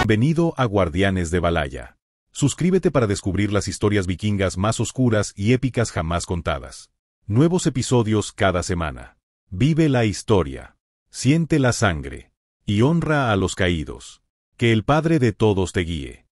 Bienvenido a Guardianes de Valhalla. Suscríbete para descubrir las historias vikingas más oscuras y épicas jamás contadas. Nuevos episodios cada semana. Vive la historia. Siente la sangre. Y honra a los caídos. Que el Padre de todos te guíe.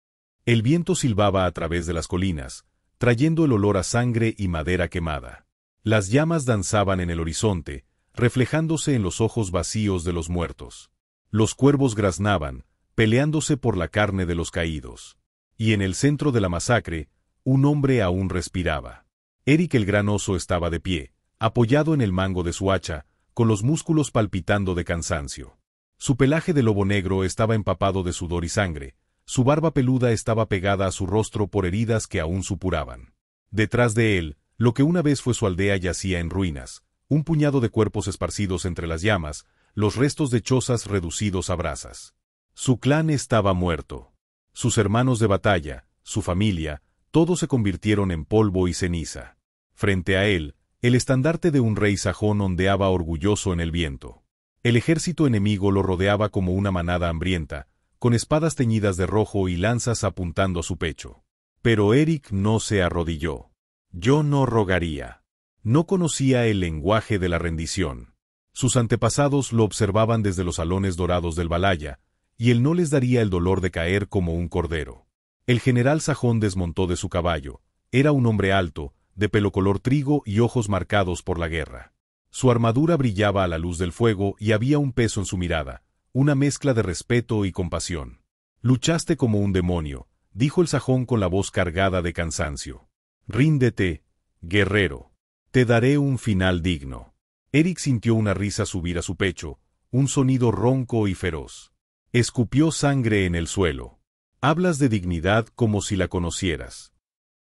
El viento silbaba a través de las colinas, trayendo el olor a sangre y madera quemada. Las llamas danzaban en el horizonte, reflejándose en los ojos vacíos de los muertos. Los cuervos graznaban, peleándose por la carne de los caídos. Y en el centro de la masacre, un hombre aún respiraba. Eric el gran oso estaba de pie, apoyado en el mango de su hacha, con los músculos palpitando de cansancio. Su pelaje de lobo negro estaba empapado de sudor y sangre, su barba peluda estaba pegada a su rostro por heridas que aún supuraban. Detrás de él, lo que una vez fue su aldea yacía en ruinas, un puñado de cuerpos esparcidos entre las llamas, los restos de chozas reducidos a brasas. Su clan estaba muerto. Sus hermanos de batalla, su familia, todos se convirtieron en polvo y ceniza. Frente a él, el estandarte de un rey sajón ondeaba orgulloso en el viento. El ejército enemigo lo rodeaba como una manada hambrienta, con espadas teñidas de rojo y lanzas apuntando a su pecho. Pero Eric no se arrodilló. Yo no rogaría. No conocía el lenguaje de la rendición. Sus antepasados lo observaban desde los salones dorados del Valhalla, y él no les daría el dolor de caer como un cordero. El general sajón desmontó de su caballo. Era un hombre alto, de pelo color trigo y ojos marcados por la guerra. Su armadura brillaba a la luz del fuego y había un peso en su mirada, una mezcla de respeto y compasión. «Luchaste como un demonio», dijo el sajón con la voz cargada de cansancio. «Ríndete, guerrero. Te daré un final digno». Eric sintió una risa subir a su pecho, un sonido ronco y feroz. Escupió sangre en el suelo. «Hablas de dignidad como si la conocieras».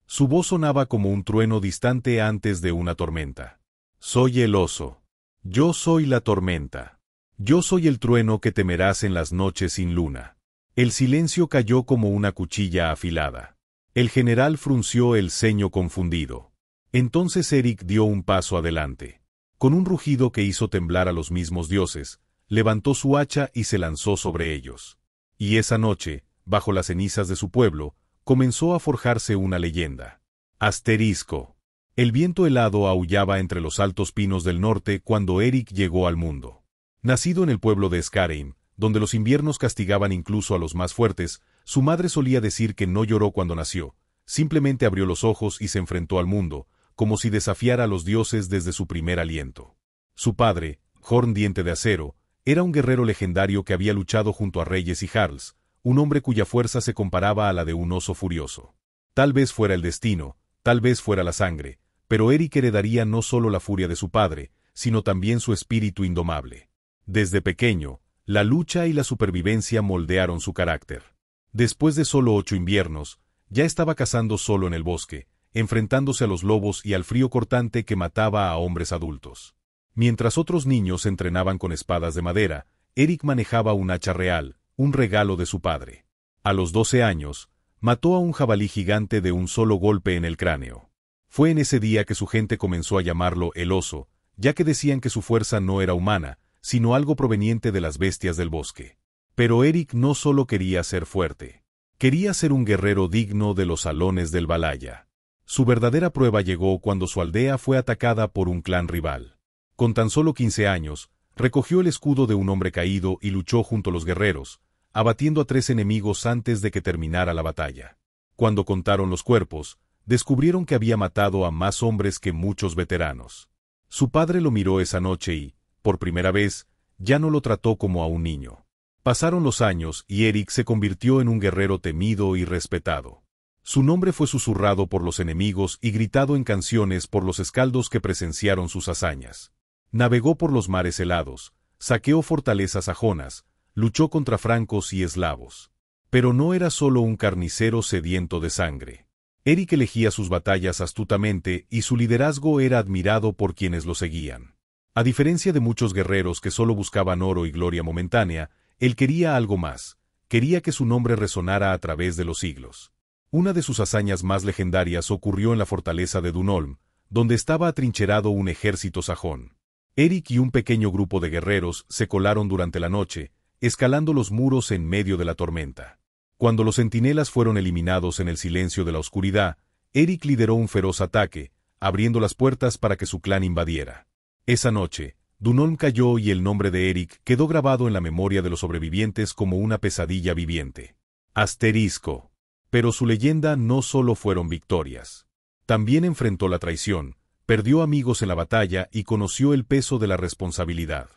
Su voz sonaba como un trueno distante antes de una tormenta. «Soy el oso. Yo soy la tormenta. Yo soy el trueno que temerás en las noches sin luna». El silencio cayó como una cuchilla afilada. El general frunció el ceño confundido. Entonces Eric dio un paso adelante. Con un rugido que hizo temblar a los mismos dioses, levantó su hacha y se lanzó sobre ellos. Y esa noche, bajo las cenizas de su pueblo, comenzó a forjarse una leyenda. Asterisco. El viento helado aullaba entre los altos pinos del norte cuando Eric llegó al mundo. Nacido en el pueblo de Skarheim, donde los inviernos castigaban incluso a los más fuertes, su madre solía decir que no lloró cuando nació, simplemente abrió los ojos y se enfrentó al mundo, como si desafiara a los dioses desde su primer aliento. Su padre, Horn Diente de Acero, era un guerrero legendario que había luchado junto a reyes y jarls, un hombre cuya fuerza se comparaba a la de un oso furioso. Tal vez fuera el destino, tal vez fuera la sangre, pero Eric heredaría no solo la furia de su padre, sino también su espíritu indomable. Desde pequeño, la lucha y la supervivencia moldearon su carácter. Después de solo 8 inviernos, ya estaba cazando solo en el bosque, enfrentándose a los lobos y al frío cortante que mataba a hombres adultos. Mientras otros niños entrenaban con espadas de madera, Eric manejaba un hacha real, un regalo de su padre. A los 12 años, mató a un jabalí gigante de un solo golpe en el cráneo. Fue en ese día que su gente comenzó a llamarlo el oso, ya que decían que su fuerza no era humana, sino algo proveniente de las bestias del bosque. Pero Eric no solo quería ser fuerte. Quería ser un guerrero digno de los salones del Valhalla. Su verdadera prueba llegó cuando su aldea fue atacada por un clan rival. Con tan solo 15 años, recogió el escudo de un hombre caído y luchó junto a los guerreros, abatiendo a 3 enemigos antes de que terminara la batalla. Cuando contaron los cuerpos, descubrieron que había matado a más hombres que muchos veteranos. Su padre lo miró esa noche y, por primera vez, ya no lo trató como a un niño. Pasaron los años y Eric se convirtió en un guerrero temido y respetado. Su nombre fue susurrado por los enemigos y gritado en canciones por los escaldos que presenciaron sus hazañas. Navegó por los mares helados, saqueó fortalezas sajonas, luchó contra francos y eslavos. Pero no era solo un carnicero sediento de sangre. Eric elegía sus batallas astutamente y su liderazgo era admirado por quienes lo seguían. A diferencia de muchos guerreros que solo buscaban oro y gloria momentánea, él quería algo más. Quería que su nombre resonara a través de los siglos. Una de sus hazañas más legendarias ocurrió en la fortaleza de Dunholm, donde estaba atrincherado un ejército sajón. Eric y un pequeño grupo de guerreros se colaron durante la noche, escalando los muros en medio de la tormenta. Cuando los centinelas fueron eliminados en el silencio de la oscuridad, Eric lideró un feroz ataque, abriendo las puertas para que su clan invadiera. Esa noche, Dunolm cayó y el nombre de Eric quedó grabado en la memoria de los sobrevivientes como una pesadilla viviente. Asterisco. Pero su leyenda no solo fueron victorias. También enfrentó la traición, perdió amigos en la batalla y conoció el peso de la responsabilidad.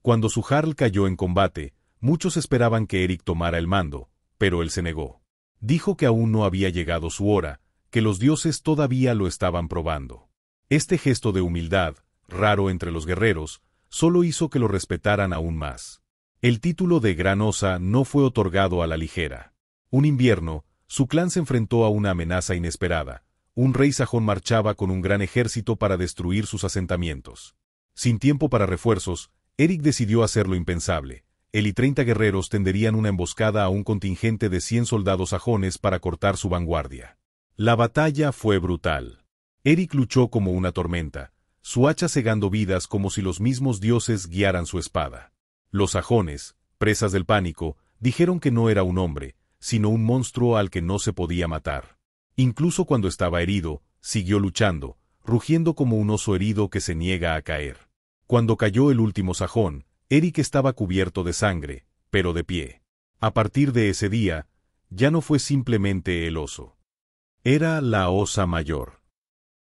Cuando su jarl cayó en combate, muchos esperaban que Eric tomara el mando, pero él se negó. Dijo que aún no había llegado su hora, que los dioses todavía lo estaban probando. Este gesto de humildad, raro entre los guerreros, solo hizo que lo respetaran aún más. El título de Gran Osa no fue otorgado a la ligera. Un invierno, su clan se enfrentó a una amenaza inesperada. Un rey sajón marchaba con un gran ejército para destruir sus asentamientos. Sin tiempo para refuerzos, Eric decidió hacer lo impensable. Él y 30 guerreros tenderían una emboscada a un contingente de 100 soldados sajones para cortar su vanguardia. La batalla fue brutal. Eric luchó como una tormenta, su hacha cegando vidas como si los mismos dioses guiaran su espada. Los sajones, presas del pánico, dijeron que no era un hombre, sino un monstruo al que no se podía matar. Incluso cuando estaba herido, siguió luchando, rugiendo como un oso herido que se niega a caer. Cuando cayó el último sajón, Eric estaba cubierto de sangre, pero de pie. A partir de ese día, ya no fue simplemente el oso. Era la Osa Mayor.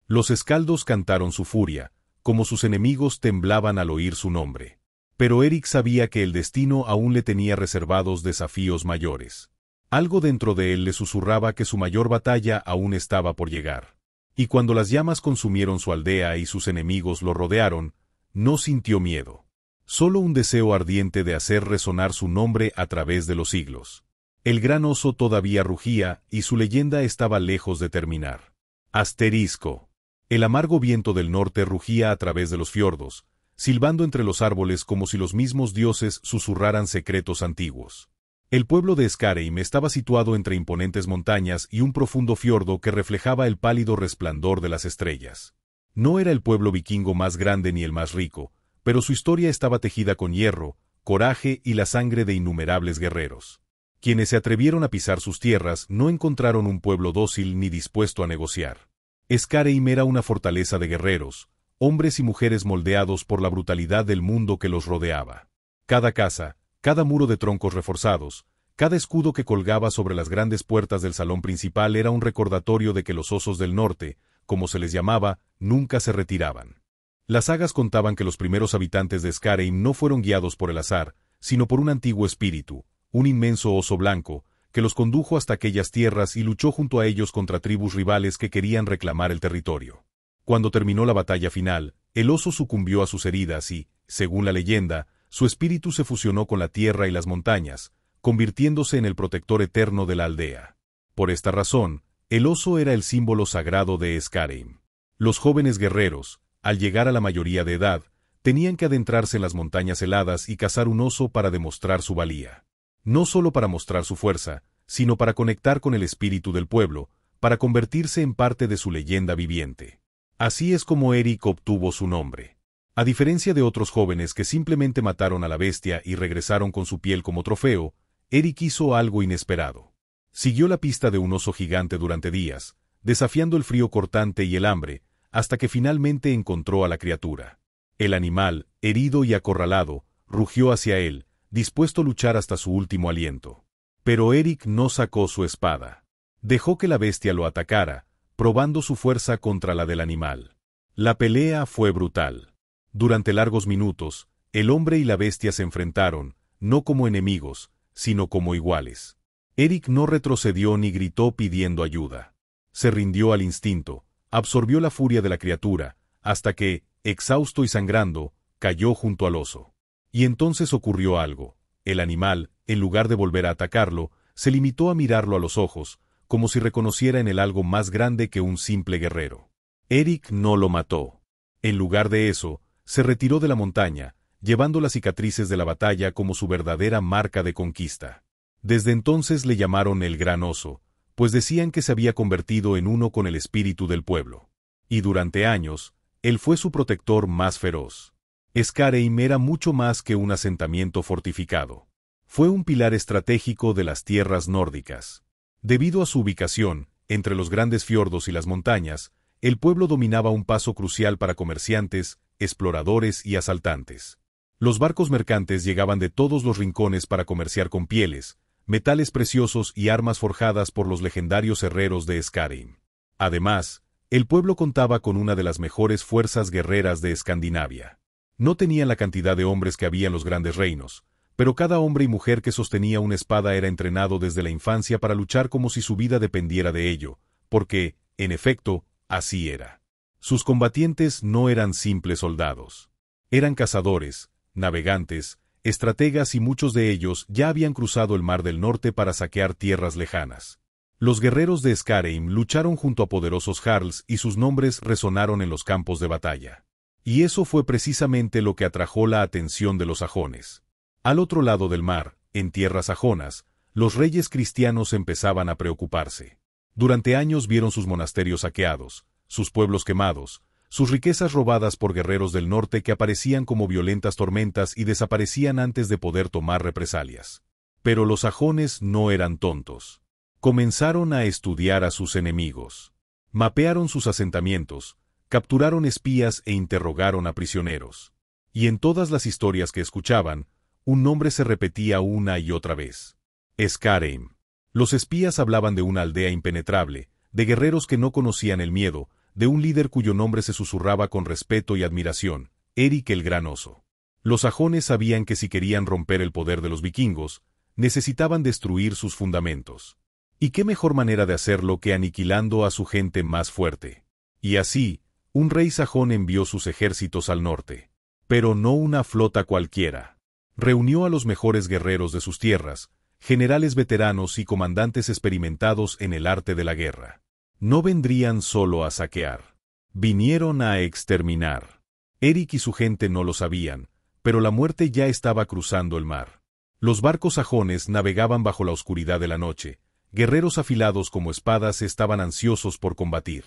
Los escaldos cantaron su furia, como sus enemigos temblaban al oír su nombre. Pero Eric sabía que el destino aún le tenía reservados desafíos mayores. Algo dentro de él le susurraba que su mayor batalla aún estaba por llegar. Y cuando las llamas consumieron su aldea y sus enemigos lo rodearon, no sintió miedo. Solo un deseo ardiente de hacer resonar su nombre a través de los siglos. El gran oso todavía rugía y su leyenda estaba lejos de terminar. Asterisco. El amargo viento del norte rugía a través de los fiordos, silbando entre los árboles como si los mismos dioses susurraran secretos antiguos. El pueblo de Skarheim estaba situado entre imponentes montañas y un profundo fiordo que reflejaba el pálido resplandor de las estrellas. No era el pueblo vikingo más grande ni el más rico, pero su historia estaba tejida con hierro, coraje y la sangre de innumerables guerreros. Quienes se atrevieron a pisar sus tierras no encontraron un pueblo dócil ni dispuesto a negociar. Skarheim era una fortaleza de guerreros, hombres y mujeres moldeados por la brutalidad del mundo que los rodeaba. Cada casa, cada muro de troncos reforzados, cada escudo que colgaba sobre las grandes puertas del salón principal era un recordatorio de que los osos del norte, como se les llamaba, nunca se retiraban. Las sagas contaban que los primeros habitantes de Skarheim no fueron guiados por el azar, sino por un antiguo espíritu, un inmenso oso blanco, que los condujo hasta aquellas tierras y luchó junto a ellos contra tribus rivales que querían reclamar el territorio. Cuando terminó la batalla final, el oso sucumbió a sus heridas y, según la leyenda, su espíritu se fusionó con la tierra y las montañas, convirtiéndose en el protector eterno de la aldea. Por esta razón, el oso era el símbolo sagrado de Skarheim. Los jóvenes guerreros, al llegar a la mayoría de edad, tenían que adentrarse en las montañas heladas y cazar un oso para demostrar su valía. No solo para mostrar su fuerza, sino para conectar con el espíritu del pueblo, para convertirse en parte de su leyenda viviente. Así es como Eric obtuvo su nombre. A diferencia de otros jóvenes que simplemente mataron a la bestia y regresaron con su piel como trofeo, Eric hizo algo inesperado. Siguió la pista de un oso gigante durante días, desafiando el frío cortante y el hambre, hasta que finalmente encontró a la criatura. El animal, herido y acorralado, rugió hacia él, dispuesto a luchar hasta su último aliento. Pero Eric no sacó su espada. Dejó que la bestia lo atacara, probando su fuerza contra la del animal. La pelea fue brutal. Durante largos minutos, el hombre y la bestia se enfrentaron, no como enemigos, sino como iguales. Eric no retrocedió ni gritó pidiendo ayuda. Se rindió al instinto, absorbió la furia de la criatura, hasta que, exhausto y sangrando, cayó junto al oso. Y entonces ocurrió algo. El animal, en lugar de volver a atacarlo, se limitó a mirarlo a los ojos, como si reconociera en él algo más grande que un simple guerrero. Eric no lo mató. En lugar de eso, se retiró de la montaña, llevando las cicatrices de la batalla como su verdadera marca de conquista. Desde entonces le llamaron el Gran Oso, pues decían que se había convertido en uno con el espíritu del pueblo. Y durante años, él fue su protector más feroz. Skarheim era mucho más que un asentamiento fortificado. Fue un pilar estratégico de las tierras nórdicas. Debido a su ubicación, entre los grandes fiordos y las montañas, el pueblo dominaba un paso crucial para comerciantes, exploradores y asaltantes. Los barcos mercantes llegaban de todos los rincones para comerciar con pieles, metales preciosos y armas forjadas por los legendarios herreros de Skarheim. Además, el pueblo contaba con una de las mejores fuerzas guerreras de Escandinavia. No tenían la cantidad de hombres que había en los grandes reinos, pero cada hombre y mujer que sostenía una espada era entrenado desde la infancia para luchar como si su vida dependiera de ello, porque, en efecto, así era. Sus combatientes no eran simples soldados. Eran cazadores, navegantes, estrategas y muchos de ellos ya habían cruzado el Mar del Norte para saquear tierras lejanas. Los guerreros de Skarheim lucharon junto a poderosos jarls y sus nombres resonaron en los campos de batalla. Y eso fue precisamente lo que atrajo la atención de los sajones. Al otro lado del mar, en tierras sajonas, los reyes cristianos empezaban a preocuparse. Durante años vieron sus monasterios saqueados, sus pueblos quemados, sus riquezas robadas por guerreros del norte que aparecían como violentas tormentas y desaparecían antes de poder tomar represalias. Pero los sajones no eran tontos. Comenzaron a estudiar a sus enemigos. Mapearon sus asentamientos, capturaron espías e interrogaron a prisioneros. Y en todas las historias que escuchaban, un nombre se repetía una y otra vez. Skarheim. Los espías hablaban de una aldea impenetrable, de guerreros que no conocían el miedo, de un líder cuyo nombre se susurraba con respeto y admiración, Eric el Gran Oso. Los sajones sabían que si querían romper el poder de los vikingos, necesitaban destruir sus fundamentos. ¿Y qué mejor manera de hacerlo que aniquilando a su gente más fuerte? Y así, un rey sajón envió sus ejércitos al norte. Pero no una flota cualquiera. Reunió a los mejores guerreros de sus tierras, generales veteranos y comandantes experimentados en el arte de la guerra. No vendrían solo a saquear. Vinieron a exterminar. Eric y su gente no lo sabían, pero la muerte ya estaba cruzando el mar. Los barcos sajones navegaban bajo la oscuridad de la noche. Guerreros afilados como espadas estaban ansiosos por combatir.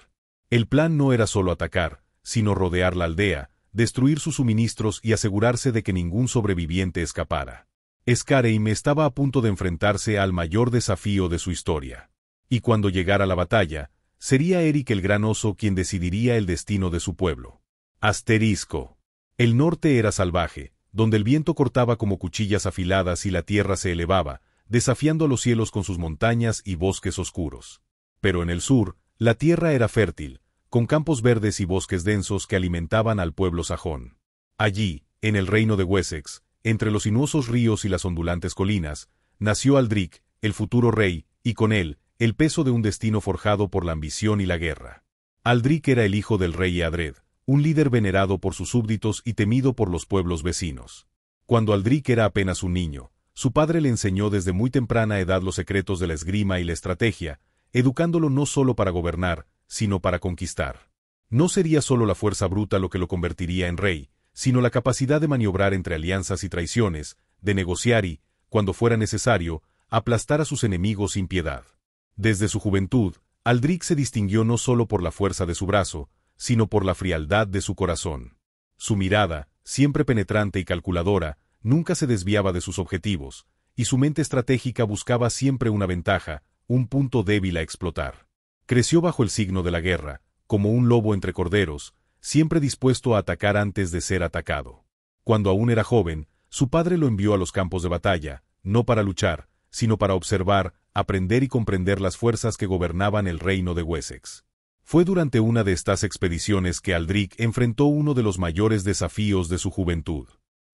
El plan no era solo atacar, sino rodear la aldea, destruir sus suministros y asegurarse de que ningún sobreviviente escapara. Skarheim estaba a punto de enfrentarse al mayor desafío de su historia. Y cuando llegara la batalla, sería Eric el Gran Oso quien decidiría el destino de su pueblo. Asterisco. El norte era salvaje, donde el viento cortaba como cuchillas afiladas y la tierra se elevaba, desafiando a los cielos con sus montañas y bosques oscuros. Pero en el sur, la tierra era fértil, con campos verdes y bosques densos que alimentaban al pueblo sajón. Allí, en el reino de Wessex, entre los sinuosos ríos y las ondulantes colinas, nació Aldric, el futuro rey, y con él, el peso de un destino forjado por la ambición y la guerra. Aldric era el hijo del rey Eadred, un líder venerado por sus súbditos y temido por los pueblos vecinos. Cuando Aldric era apenas un niño, su padre le enseñó desde muy temprana edad los secretos de la esgrima y la estrategia, educándolo no solo para gobernar, sino para conquistar. No sería solo la fuerza bruta lo que lo convertiría en rey, sino la capacidad de maniobrar entre alianzas y traiciones, de negociar y, cuando fuera necesario, aplastar a sus enemigos sin piedad. Desde su juventud, Aldric se distinguió no solo por la fuerza de su brazo, sino por la frialdad de su corazón. Su mirada, siempre penetrante y calculadora, nunca se desviaba de sus objetivos, y su mente estratégica buscaba siempre una ventaja, un punto débil a explotar. Creció bajo el signo de la guerra, como un lobo entre corderos, siempre dispuesto a atacar antes de ser atacado. Cuando aún era joven, su padre lo envió a los campos de batalla, no para luchar, sino para observar, aprender y comprender las fuerzas que gobernaban el reino de Wessex. Fue durante una de estas expediciones que Aldric enfrentó uno de los mayores desafíos de su juventud.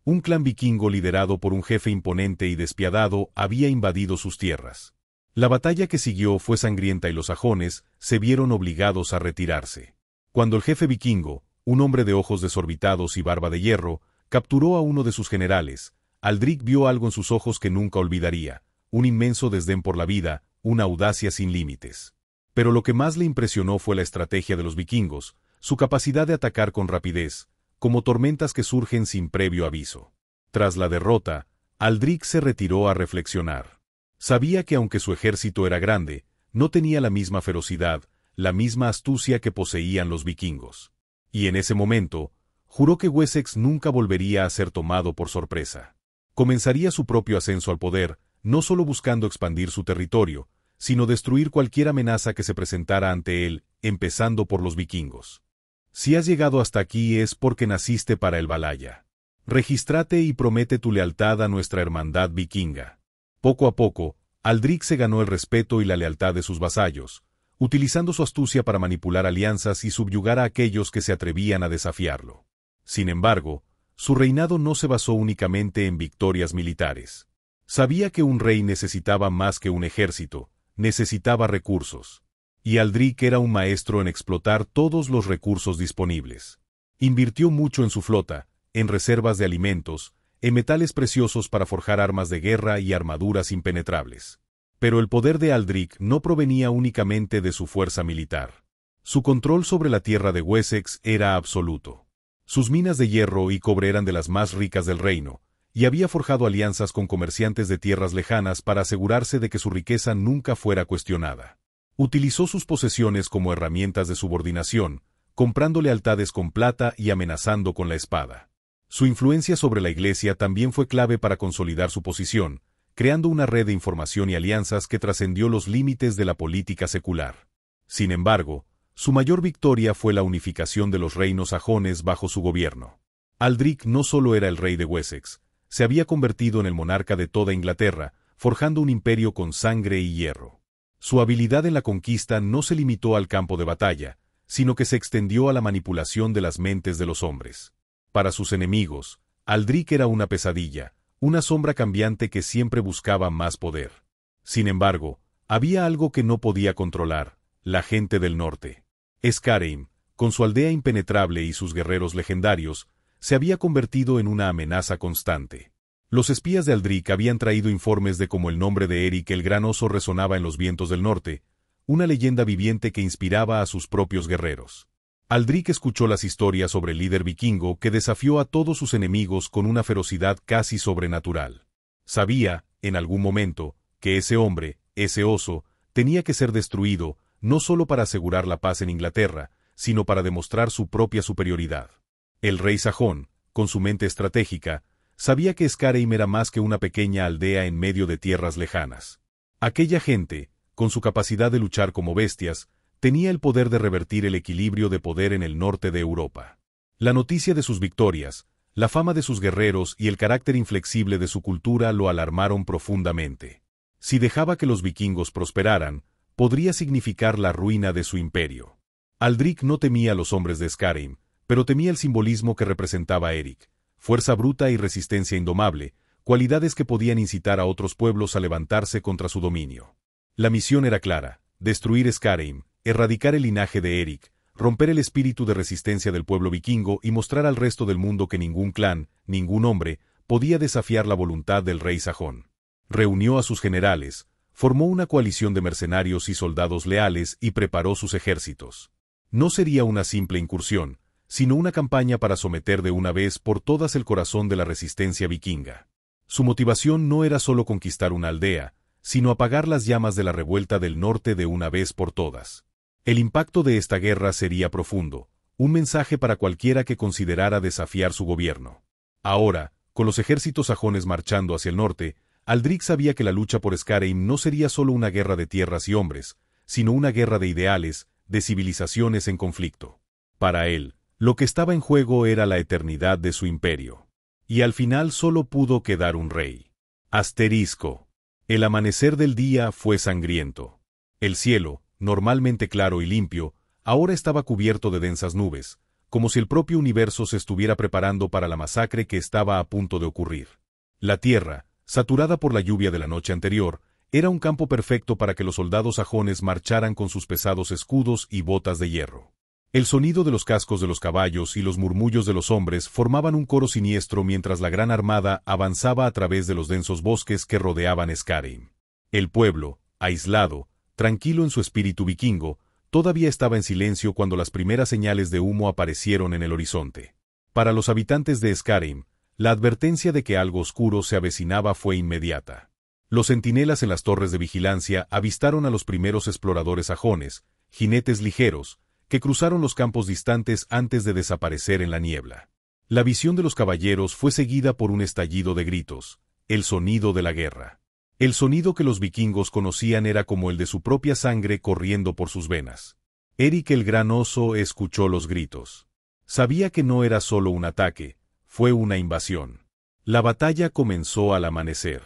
Un clan vikingo liderado por un jefe imponente y despiadado había invadido sus tierras. La batalla que siguió fue sangrienta y los sajones se vieron obligados a retirarse. Cuando el jefe vikingo, un hombre de ojos desorbitados y barba de hierro, capturó a uno de sus generales, Aldric vio algo en sus ojos que nunca olvidaría, un inmenso desdén por la vida, una audacia sin límites. Pero lo que más le impresionó fue la estrategia de los vikingos, su capacidad de atacar con rapidez, como tormentas que surgen sin previo aviso. Tras la derrota, Aldric se retiró a reflexionar. Sabía que aunque su ejército era grande, no tenía la misma ferocidad, la misma astucia que poseían los vikingos. Y en ese momento, juró que Wessex nunca volvería a ser tomado por sorpresa. Comenzaría su propio ascenso al poder, no solo buscando expandir su territorio, sino destruir cualquier amenaza que se presentara ante él, empezando por los vikingos. Si has llegado hasta aquí es porque naciste para el Valhalla. Regístrate y promete tu lealtad a nuestra hermandad vikinga. Poco a poco, Aldrich se ganó el respeto y la lealtad de sus vasallos, utilizando su astucia para manipular alianzas y subyugar a aquellos que se atrevían a desafiarlo. Sin embargo, su reinado no se basó únicamente en victorias militares. Sabía que un rey necesitaba más que un ejército, necesitaba recursos. Y Aldrich era un maestro en explotar todos los recursos disponibles. Invirtió mucho en su flota, en reservas de alimentos, en metales preciosos para forjar armas de guerra y armaduras impenetrables. Pero el poder de Aldrich no provenía únicamente de su fuerza militar. Su control sobre la tierra de Wessex era absoluto. Sus minas de hierro y cobre eran de las más ricas del reino, y había forjado alianzas con comerciantes de tierras lejanas para asegurarse de que su riqueza nunca fuera cuestionada. Utilizó sus posesiones como herramientas de subordinación, comprando lealtades con plata y amenazando con la espada. Su influencia sobre la Iglesia también fue clave para consolidar su posición, creando una red de información y alianzas que trascendió los límites de la política secular. Sin embargo, su mayor victoria fue la unificación de los reinos sajones bajo su gobierno. Aldrich no solo era el rey de Wessex, se había convertido en el monarca de toda Inglaterra, forjando un imperio con sangre y hierro. Su habilidad en la conquista no se limitó al campo de batalla, sino que se extendió a la manipulación de las mentes de los hombres. Para sus enemigos, Aldrich era una pesadilla, una sombra cambiante que siempre buscaba más poder. Sin embargo, había algo que no podía controlar: la gente del norte. Skyrim, con su aldea impenetrable y sus guerreros legendarios, se había convertido en una amenaza constante. Los espías de Aldrich habían traído informes de cómo el nombre de Eric el Gran Oso resonaba en los vientos del norte, una leyenda viviente que inspiraba a sus propios guerreros. Aldrich escuchó las historias sobre el líder vikingo que desafió a todos sus enemigos con una ferocidad casi sobrenatural. Sabía, en algún momento, que ese hombre, ese oso, tenía que ser destruido, no solo para asegurar la paz en Inglaterra, sino para demostrar su propia superioridad. El rey sajón, con su mente estratégica, sabía que Skyrim era más que una pequeña aldea en medio de tierras lejanas. Aquella gente, con su capacidad de luchar como bestias, tenía el poder de revertir el equilibrio de poder en el norte de Europa. La noticia de sus victorias, la fama de sus guerreros y el carácter inflexible de su cultura lo alarmaron profundamente. Si dejaba que los vikingos prosperaran, podría significar la ruina de su imperio. Aldrich no temía a los hombres de Skyrim, pero temía el simbolismo que representaba Eric: fuerza bruta y resistencia indomable, cualidades que podían incitar a otros pueblos a levantarse contra su dominio. La misión era clara: destruir Skyrim, erradicar el linaje de Eric, romper el espíritu de resistencia del pueblo vikingo y mostrar al resto del mundo que ningún clan, ningún hombre, podía desafiar la voluntad del rey sajón. Reunió a sus generales, formó una coalición de mercenarios y soldados leales y preparó sus ejércitos. No sería una simple incursión, sino una campaña para someter de una vez por todas el corazón de la resistencia vikinga. Su motivación no era solo conquistar una aldea, sino apagar las llamas de la revuelta del norte de una vez por todas. El impacto de esta guerra sería profundo, un mensaje para cualquiera que considerara desafiar su gobierno. Ahora, con los ejércitos sajones marchando hacia el norte, Aldrich sabía que la lucha por Skyrim no sería solo una guerra de tierras y hombres, sino una guerra de ideales, de civilizaciones en conflicto. Para él, lo que estaba en juego era la eternidad de su imperio. Y al final solo pudo quedar un rey. Asterisco. El amanecer del día fue sangriento. El cielo, normalmente claro y limpio, ahora estaba cubierto de densas nubes, como si el propio universo se estuviera preparando para la masacre que estaba a punto de ocurrir. La tierra, saturada por la lluvia de la noche anterior, era un campo perfecto para que los soldados sajones marcharan con sus pesados escudos y botas de hierro. El sonido de los cascos de los caballos y los murmullos de los hombres formaban un coro siniestro mientras la gran armada avanzaba a través de los densos bosques que rodeaban Skyrim. El pueblo, aislado, tranquilo en su espíritu vikingo, todavía estaba en silencio cuando las primeras señales de humo aparecieron en el horizonte. Para los habitantes de Skyrim, la advertencia de que algo oscuro se avecinaba fue inmediata. Los centinelas en las torres de vigilancia avistaron a los primeros exploradores sajones, jinetes ligeros, que cruzaron los campos distantes antes de desaparecer en la niebla. La visión de los caballeros fue seguida por un estallido de gritos: el sonido de la guerra. El sonido que los vikingos conocían era como el de su propia sangre corriendo por sus venas. Eric el Gran Oso escuchó los gritos. Sabía que no era solo un ataque, fue una invasión. La batalla comenzó al amanecer.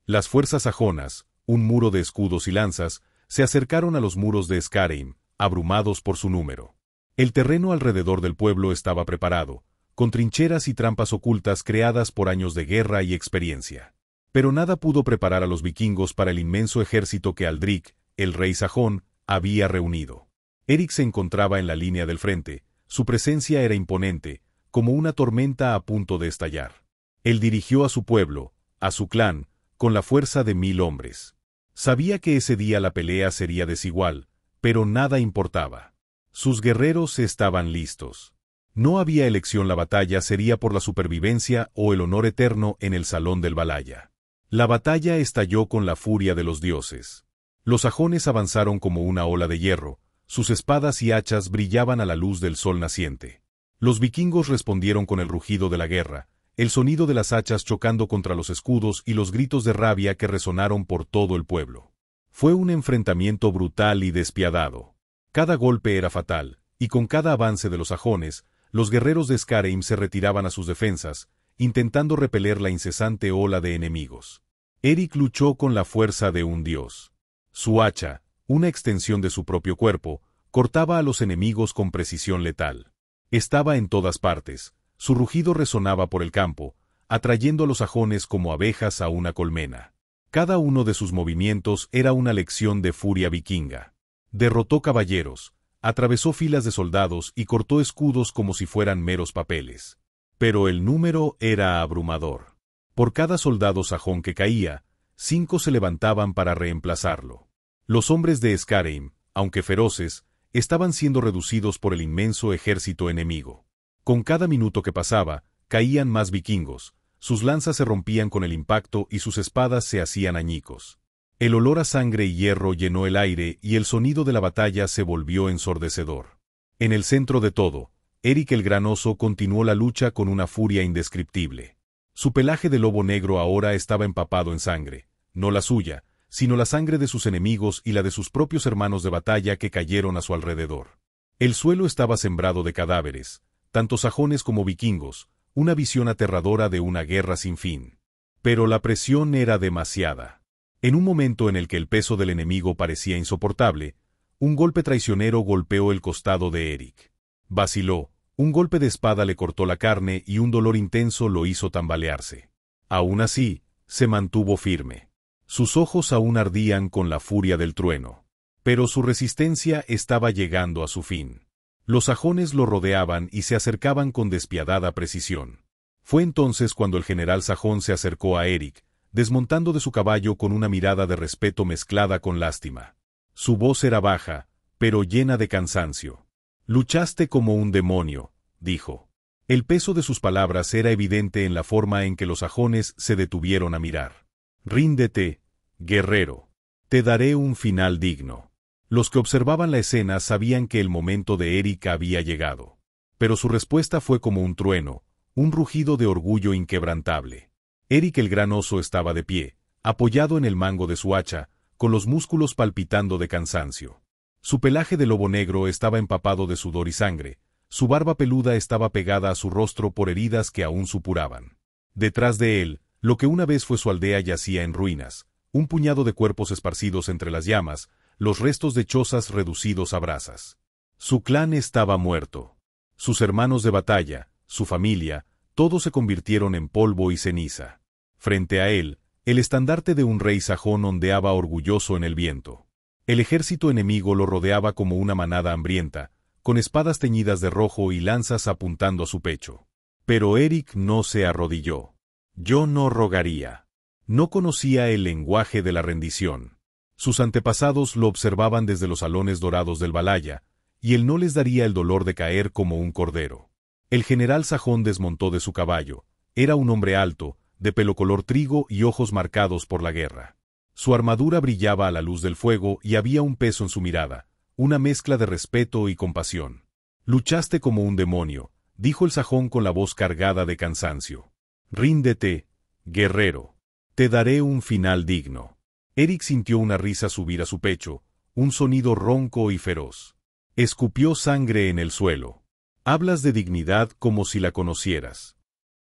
Las fuerzas sajonas, un muro de escudos y lanzas, se acercaron a los muros de Skarheim, abrumados por su número. El terreno alrededor del pueblo estaba preparado, con trincheras y trampas ocultas creadas por años de guerra y experiencia. Pero nada pudo preparar a los vikingos para el inmenso ejército que Aldric, el rey sajón, había reunido. Eric se encontraba en la línea del frente, su presencia era imponente, como una tormenta a punto de estallar. Él dirigió a su pueblo, a su clan, con la fuerza de 1000 hombres. Sabía que ese día la pelea sería desigual, pero nada importaba. Sus guerreros estaban listos. No había elección, la batalla sería por la supervivencia o el honor eterno en el salón del Valhalla. La batalla estalló con la furia de los dioses. Los sajones avanzaron como una ola de hierro, sus espadas y hachas brillaban a la luz del sol naciente. Los vikingos respondieron con el rugido de la guerra, el sonido de las hachas chocando contra los escudos y los gritos de rabia que resonaron por todo el pueblo. Fue un enfrentamiento brutal y despiadado. Cada golpe era fatal, y con cada avance de los sajones, los guerreros de Skarheim se retiraban a sus defensas, intentando repeler la incesante ola de enemigos. Eric luchó con la fuerza de un dios. Su hacha, una extensión de su propio cuerpo, cortaba a los enemigos con precisión letal. Estaba en todas partes, su rugido resonaba por el campo, atrayendo a los sajones como abejas a una colmena. Cada uno de sus movimientos era una lección de furia vikinga. Derrotó caballeros, atravesó filas de soldados y cortó escudos como si fueran meros papeles. Pero el número era abrumador. Por cada soldado sajón que caía, 5 se levantaban para reemplazarlo. Los hombres de Skarheim, aunque feroces, estaban siendo reducidos por el inmenso ejército enemigo. Con cada minuto que pasaba, caían más vikingos, sus lanzas se rompían con el impacto y sus espadas se hacían añicos. El olor a sangre y hierro llenó el aire y el sonido de la batalla se volvió ensordecedor. En el centro de todo, Eric el Gran Oso continuó la lucha con una furia indescriptible. Su pelaje de lobo negro ahora estaba empapado en sangre, no la suya, sino la sangre de sus enemigos y la de sus propios hermanos de batalla que cayeron a su alrededor. El suelo estaba sembrado de cadáveres, tanto sajones como vikingos, una visión aterradora de una guerra sin fin. Pero la presión era demasiada. En un momento en el que el peso del enemigo parecía insoportable, un golpe traicionero golpeó el costado de Eric. Vaciló, un golpe de espada le cortó la carne y un dolor intenso lo hizo tambalearse. Aún así, se mantuvo firme. Sus ojos aún ardían con la furia del trueno. Pero su resistencia estaba llegando a su fin. Los sajones lo rodeaban y se acercaban con despiadada precisión. Fue entonces cuando el general sajón se acercó a Eric, desmontando de su caballo con una mirada de respeto mezclada con lástima. Su voz era baja, pero llena de cansancio. «Luchaste como un demonio», dijo. El peso de sus palabras era evidente en la forma en que los sajones se detuvieron a mirar. «Ríndete, guerrero. Te daré un final digno». Los que observaban la escena sabían que el momento de Eric había llegado. Pero su respuesta fue como un trueno, un rugido de orgullo inquebrantable. Eric el Gran Oso estaba de pie, apoyado en el mango de su hacha, con los músculos palpitando de cansancio. Su pelaje de lobo negro estaba empapado de sudor y sangre, su barba peluda estaba pegada a su rostro por heridas que aún supuraban. Detrás de él, lo que una vez fue su aldea yacía en ruinas, un puñado de cuerpos esparcidos entre las llamas, los restos de chozas reducidos a brasas. Su clan estaba muerto. Sus hermanos de batalla, su familia, todos se convirtieron en polvo y ceniza. Frente a él, el estandarte de un rey sajón ondeaba orgulloso en el viento. El ejército enemigo lo rodeaba como una manada hambrienta, con espadas teñidas de rojo y lanzas apuntando a su pecho. Pero Eric no se arrodilló. Yo no rogaría. No conocía el lenguaje de la rendición. Sus antepasados lo observaban desde los salones dorados del Valhalla, y él no les daría el dolor de caer como un cordero. El general sajón desmontó de su caballo. Era un hombre alto, de pelo color trigo y ojos marcados por la guerra. Su armadura brillaba a la luz del fuego y había un peso en su mirada, una mezcla de respeto y compasión. «Luchaste como un demonio», dijo el sajón con la voz cargada de cansancio. «Ríndete, guerrero. Te daré un final digno. Eric sintió una risa subir a su pecho, un sonido ronco y feroz. Escupió sangre en el suelo. Hablas de dignidad como si la conocieras.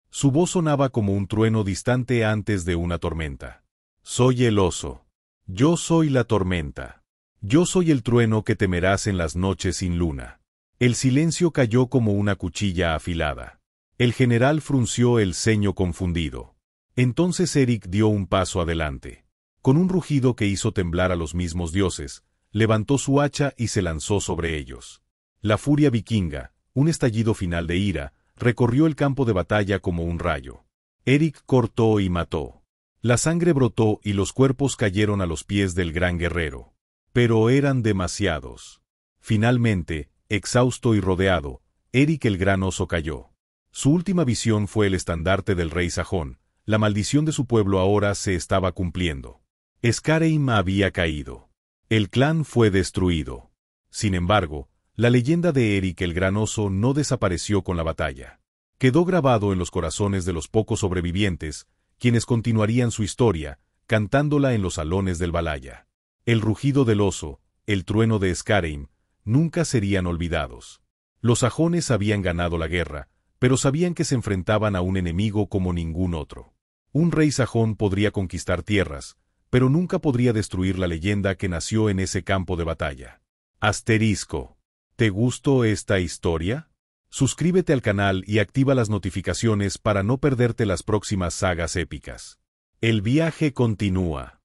Su voz sonaba como un trueno distante antes de una tormenta. Soy el oso. Yo soy la tormenta. Yo soy el trueno que temerás en las noches sin luna. El silencio cayó como una cuchilla afilada. El general frunció el ceño confundido. Entonces Eric dio un paso adelante. Con un rugido que hizo temblar a los mismos dioses, levantó su hacha y se lanzó sobre ellos. La furia vikinga, un estallido final de ira, recorrió el campo de batalla como un rayo. Eric cortó y mató. La sangre brotó y los cuerpos cayeron a los pies del gran guerrero. Pero eran demasiados. Finalmente, exhausto y rodeado, Eric el gran oso cayó. Su última visión fue el estandarte del rey sajón. La maldición de su pueblo ahora se estaba cumpliendo. Skyrim había caído. El clan fue destruido. Sin embargo, la leyenda de Eric el gran oso no desapareció con la batalla. Quedó grabado en los corazones de los pocos sobrevivientes, quienes continuarían su historia, cantándola en los salones del Valhalla. El rugido del oso, el trueno de Skyrim, nunca serían olvidados. Los sajones habían ganado la guerra, pero sabían que se enfrentaban a un enemigo como ningún otro. Un rey sajón podría conquistar tierras, pero nunca podría destruir la leyenda que nació en ese campo de batalla. Asterisco. ¿Te gustó esta historia? Suscríbete al canal y activa las notificaciones para no perderte las próximas sagas épicas. El viaje continúa.